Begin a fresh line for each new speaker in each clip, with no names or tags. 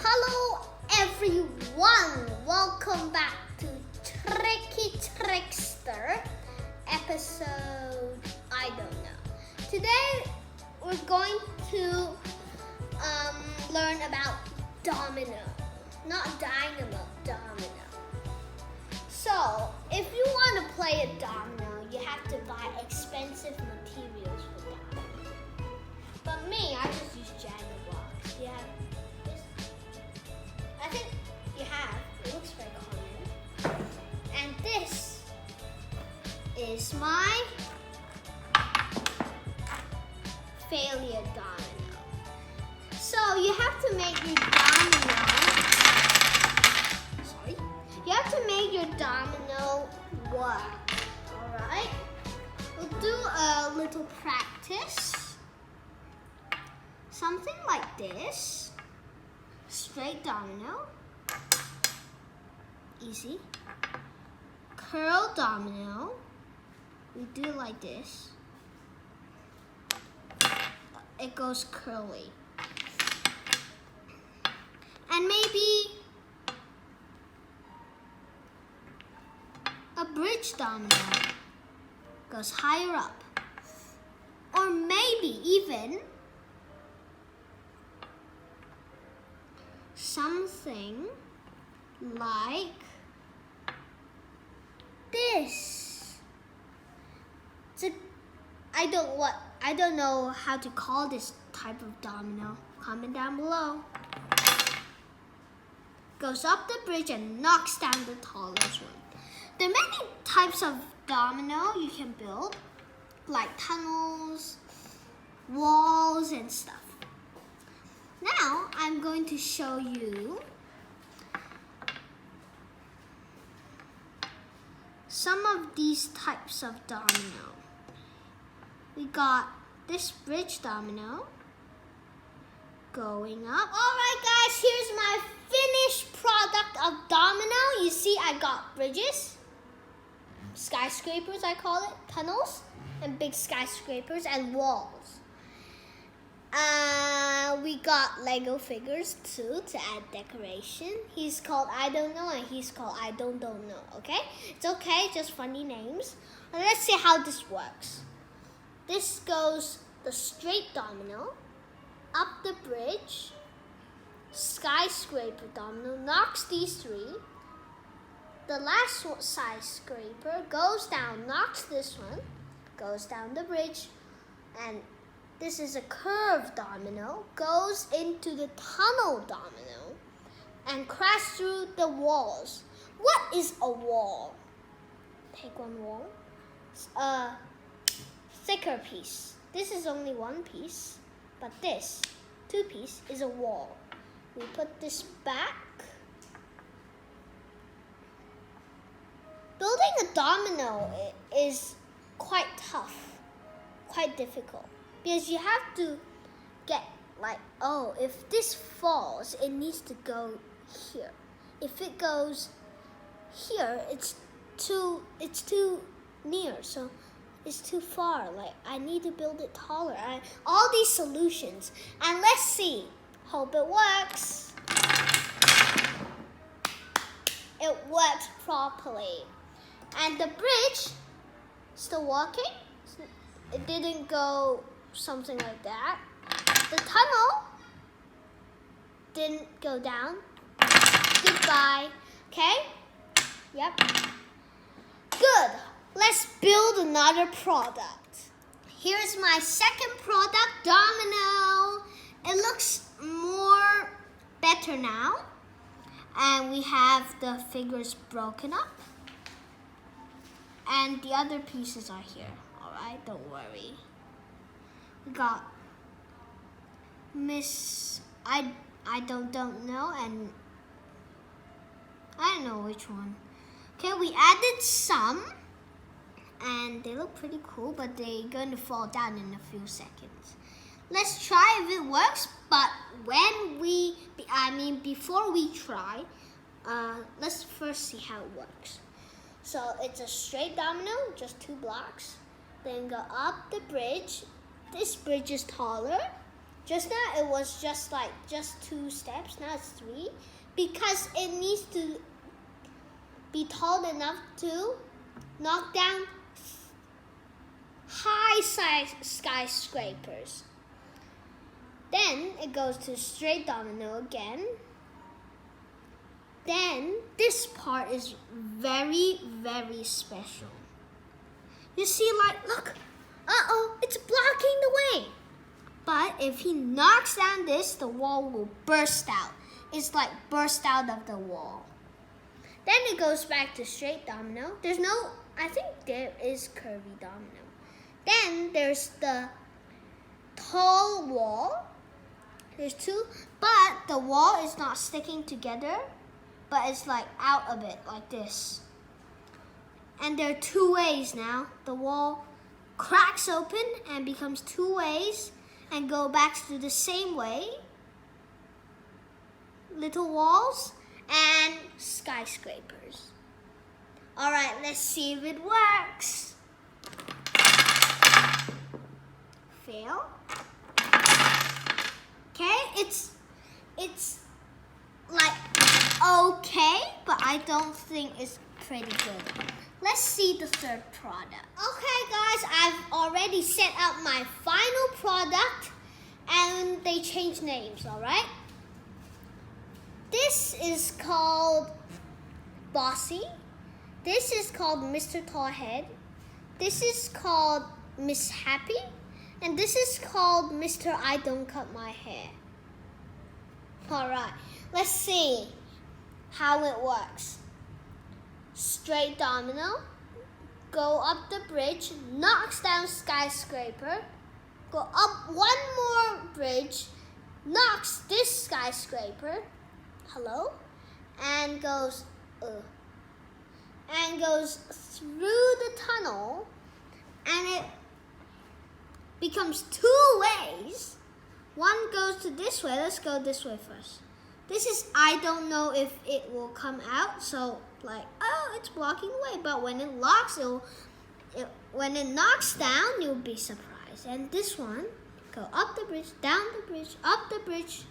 Hello everyone, welcome back to Tricky Trickster episode I don't know. Today we're going to learn about domino, not dynamo, domino. So if you want to play a domino, you have to buy expensive materials for that. But me, I just use Jenga blocks. You have this? I think you have. It looks very common. And this is my failure domino. So you have to make your domino. Sorry. You have to make your domino work. Alright? We'll do a little practice. Something like this. Straight domino. Easy. Curl domino. We do it like this. It goes curly. And maybe a bridge domino goes higher up. Or maybe even something like this. I don't know how to call this type of domino. Comment down below. Goes up the bridge and knocks down the tallest one. There are many types of domino you can build, like tunnels, walls, and stuff. Now, I'm going to show you some of these types of domino. We got this bridge domino going up. Alright guys, here's my finished product of domino. You see I got bridges, skyscrapers I call it, tunnels, and big skyscrapers, and walls. We got Lego figures too to add decoration. He's called I don't know and he's called I don't know, okay? It's okay, just funny names. And let's see how this works. This goes the straight domino, up the bridge, skyscraper domino, knocks these three. The last skyscraper goes down, knocks this one, goes down the bridge, and this is a curved domino, goes into the tunnel domino, and crashes through the walls. What is a wall? Take one wall. It's a thicker piece. This is only one piece, but this two-piece is a wall. We put this back. Building a domino is quite tough, quite difficult. Because you have to get like, oh, if this falls, it needs to go here. If it goes here, it's too near, so it's too far. Like, I need to build it taller. All these solutions. And let's see. Hope it works. It works properly. And the bridge, still working. It didn't go something like that. The tunnel didn't go down. Goodbye. Okay? Yep. Good. Let's build another product. Here's my second product, domino. It looks more better now. And we have the figures broken up. And the other pieces are here. Alright, don't worry. We got Miss I don't know, and I don't know which one. Okay, we added some, and they look pretty cool, but they're going to fall down in a few seconds. Let's try if it works, but before we try, let's first see how it works. So it's a straight domino, just 2 blocks. Then go up the bridge. This bridge is taller. Just now it was just 2 steps. Now it's 3 because it needs to be tall enough to knock down high skyscrapers. Then it goes to straight domino again. Then this part is very, very special. You see, look, it's blocking the way. But if he knocks down this, the wall will burst out. It's like burst out of the wall. Then it goes back to straight domino. I think there is curvy domino. Then there's the tall wall. There's 2, but the wall is not sticking together, but it's out a bit like this. And there are 2 ways now. The wall cracks open and becomes 2 ways and go back to the same way. Little walls and skyscrapers. All right, let's see if it works. Fail. Okay, it's okay, but I don't think it's pretty good. Let's see the third product. Okay guys, I've already set up my final product and they changed names, all right? This is called Bossy. This is called Mr. Tallhead. This is called Miss Happy. And this is called Mr. I Don't Cut My Hair. All right, let's see how it works. Straight domino, go up the bridge, knocks down skyscraper, go up 1 more bridge, knocks this skyscraper, hello, and goes through the tunnel, and it becomes 2 ways. One goes to this way. Let's go this way first. This is, I don't know if it will come out, so it's blocking away. But when it locks, when it knocks down, you'll be surprised. And this one, go up the bridge, down the bridge, up the bridge,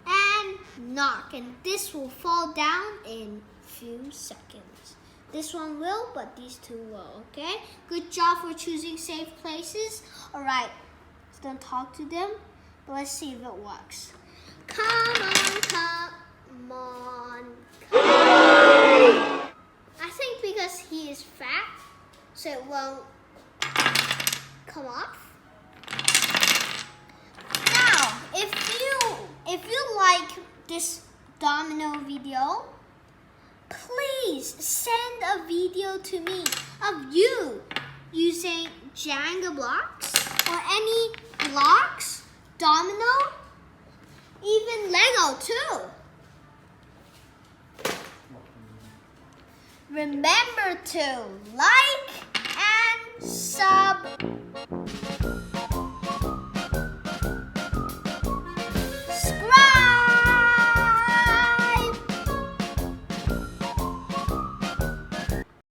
and knock. And this will fall down in few seconds. This one will, but these 2 will, okay? Good job for choosing safe places. All right, let's don't talk to them, but let's see if it works. Come on, come on, come on. I think because he is fat, so it won't come off. Now, if you like this domino video, please send a video to me of you using Jenga blocks or any blocks, domino, even Lego too. Remember to like and sub.